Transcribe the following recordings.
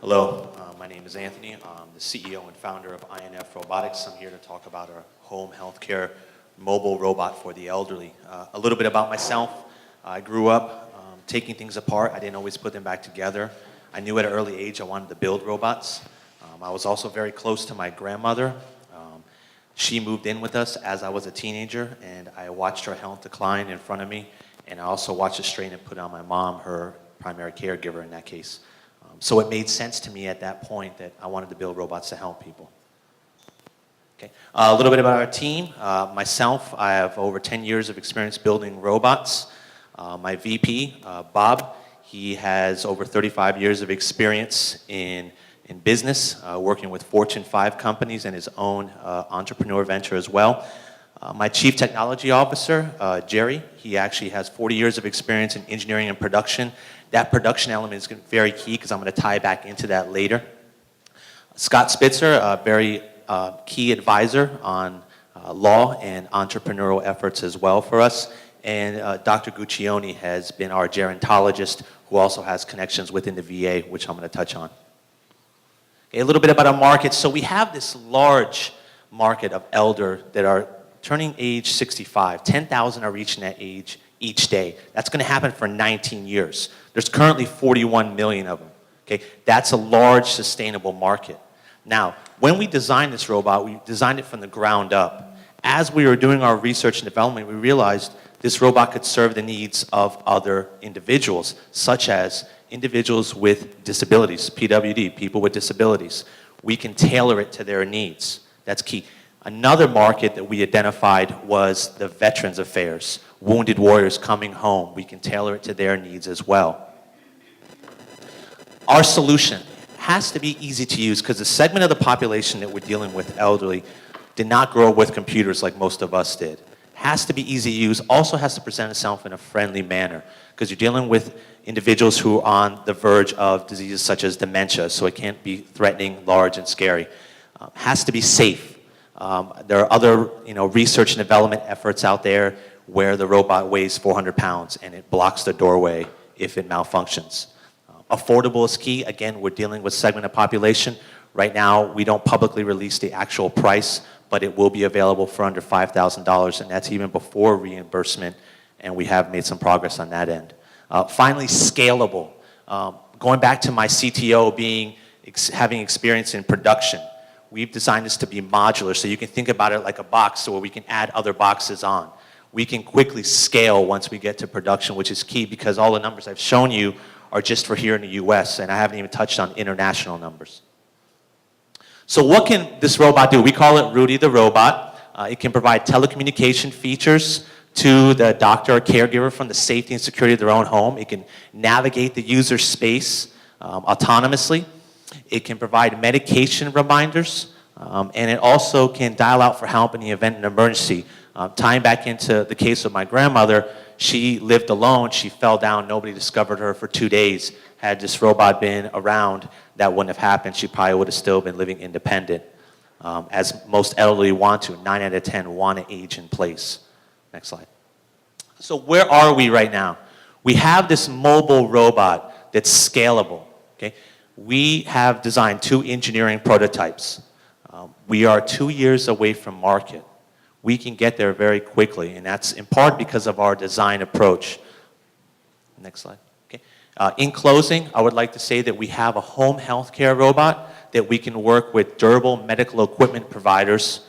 Hello, my name is Anthony. I'm the CEO and founder of INF Robotics. I'm here to talk about our home healthcare mobile robot for the elderly. A little bit about myself. I grew up taking things apart. I didn't always put them back together. I knew at an early age I wanted to build robots. I was also very close to my grandmother. She moved in with us as I was a teenager, and I watched her health decline in front of me, and I also watched the strain it put on my mom, her primary caregiver in that case. So it made sense to me at that point that I wanted to build robots to help people. Okay. A little bit about our team. Myself, I have over 10 years of experience building robots. My VP, Bob, he has over 35 years of experience in business, working with Fortune 5 companies and his own entrepreneur venture as well. My Chief Technology Officer, Jerry, he actually has 40 years of experience in engineering and production. That production element is very key because I'm going to tie back into that later. Scott Spitzer, a very key advisor on law and entrepreneurial efforts as well for us. And Dr. Guccione has been our gerontologist who also has connections within the VA, which I'm going to touch on. Okay, a little bit about our market. So we have this large market of elder that are turning age 65. 10,000 are reaching that age each day. That's going to happen for 19 years. There's currently 41 million of them. Okay, that's a large sustainable market. Now, when we designed this robot, we designed it from the ground up. As we were doing our research and development, we realized this robot could serve the needs of other individuals, such as individuals with disabilities, PWD, people with disabilities. We can tailor it to their needs. That's key. Another market that we identified was the Veterans Affairs, wounded warriors coming home. We can tailor it to their needs as well. Our solution has to be easy to use because the segment of the population that we're dealing with, elderly, did not grow up with computers like most of us did. Has to be easy to use, also has to present itself in a friendly manner because you're dealing with individuals who are on the verge of diseases such as dementia, so it can't be threatening, large, and scary. Has to be safe. There are other research and development efforts out there where the robot weighs 400 pounds and it blocks the doorway if it malfunctions. Affordable is key. Again, we're dealing with segment of population. Right now, we don't publicly release the actual price, but it will be available for under $5,000, and that's even before reimbursement, and we have made some progress on that end. Finally, scalable. Going back to my CTO having experience in production, we've designed this to be modular, so you can think about it like a box where we can add other boxes on. We can quickly scale once we get to production, which is key because all the numbers I've shown you are just for here in the US, and I haven't even touched on international numbers. So what can this robot do? We call it Rudy the robot. It can provide telecommunication features to the doctor or caregiver from the safety and security of their own home. It can navigate the user space autonomously. It can provide medication reminders, and it also can dial out for help in the event of an emergency. Tying back into the case of my grandmother, she lived alone, she fell down, nobody discovered her for 2 days. Had this robot been around, that wouldn't have happened. She probably would have still been living independent. As most elderly want to, 9 out of 10 want to age in place. Next slide. So where are we right now? We have this mobile robot that's scalable. Okay? We have designed 2 engineering prototypes. We are 2 years away from market. We can get there very quickly, and that's in part because of our design approach. Next slide. Okay. In closing, I would like to say that we have a home healthcare robot that we can work with durable medical equipment providers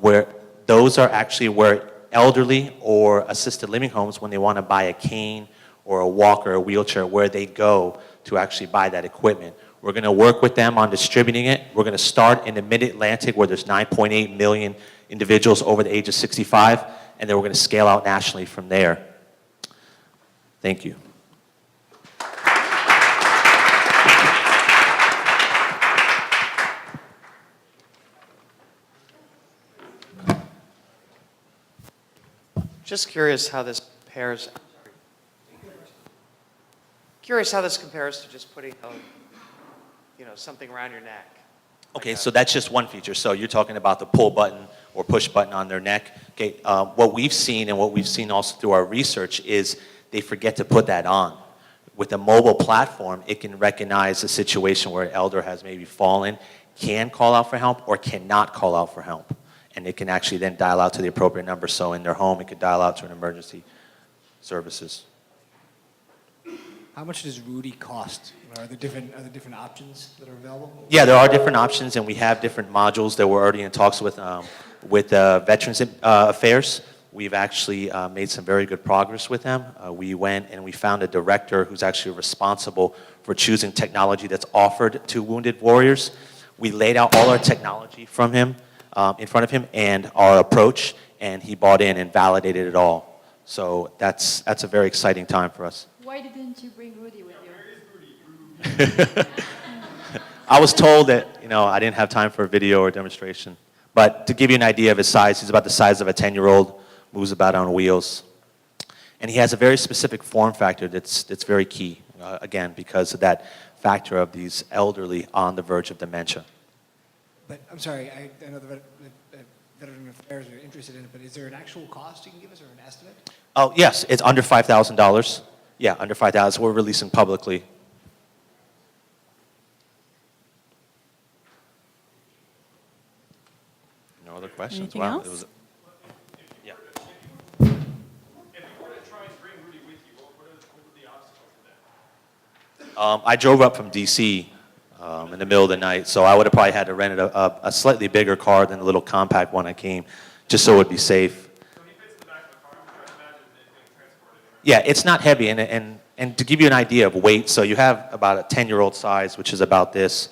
where those are actually where elderly or assisted living homes, when they want to buy a cane or a walker or a wheelchair, where they go to actually buy that equipment. We're going to work with them on distributing it. We're going to start in the mid-Atlantic where there's 9.8 million individuals over the age of 65, and then we're going to scale out nationally from there. Thank you. Just curious how this compares. To just putting something around your neck. Okay, so that's just one feature. So you're talking about the pull button or push button on their neck. Okay, what we've seen and what we've seen also through our research is they forget to put that on. With a mobile platform, it can recognize a situation where an elder has maybe fallen, can call out for help, or cannot call out for help. And it can actually then dial out to the appropriate number. So in their home, it could dial out to an emergency services. How much does Rudy cost? Are there different options that are available? Yeah, there are different options, and we have different modules that we're already in talks with Veterans Affairs. We've actually made some very good progress with them. We went and we found a director who's actually responsible for choosing technology that's offered to wounded warriors. We laid out all our technology from him, in front of him, and our approach, and he bought in and validated it all. So that's a very exciting time for us. Why didn't you bring Rudy with you? I was told that, I didn't have time for a video or a demonstration. But to give you an idea of his size, he's about the size of a 10-year-old, moves about on wheels. And he has a very specific form factor that's very key, again, because of that factor of these elderly on the verge of dementia. But I'm sorry, I know the Veteran Affairs are interested in it, but is there an actual cost you can give us or an estimate? Oh, yes, it's under $5,000. Yeah, under $5,000. We're releasing publicly. No other questions? Anything Wow, else? it was. Yeah. If you were to try and bring Rudy with you, what would the obstacle to that? I drove up from D.C. In the middle of the night, so I would have probably had to rent a slightly bigger car than the little compact one I came, just so it would be safe. So he fits in the back of the car. I'm trying to imagine it being transported. Yeah, it's not heavy, and to give you an idea of weight, so you have about a 10-year-old size, which is about this.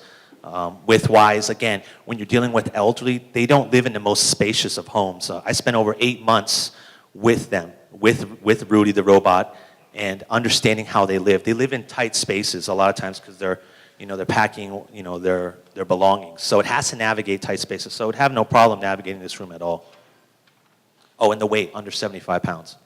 Width-wise, again, when you're dealing with elderly, they don't live in the most spacious of homes. I spent over 8 months with them, with Rudy the robot, and understanding how they live. They live in tight spaces a lot of times because they're packing, their belongings. So it has to navigate tight spaces. So it would have no problem navigating this room at all. Oh, and the weight, under 75 pounds.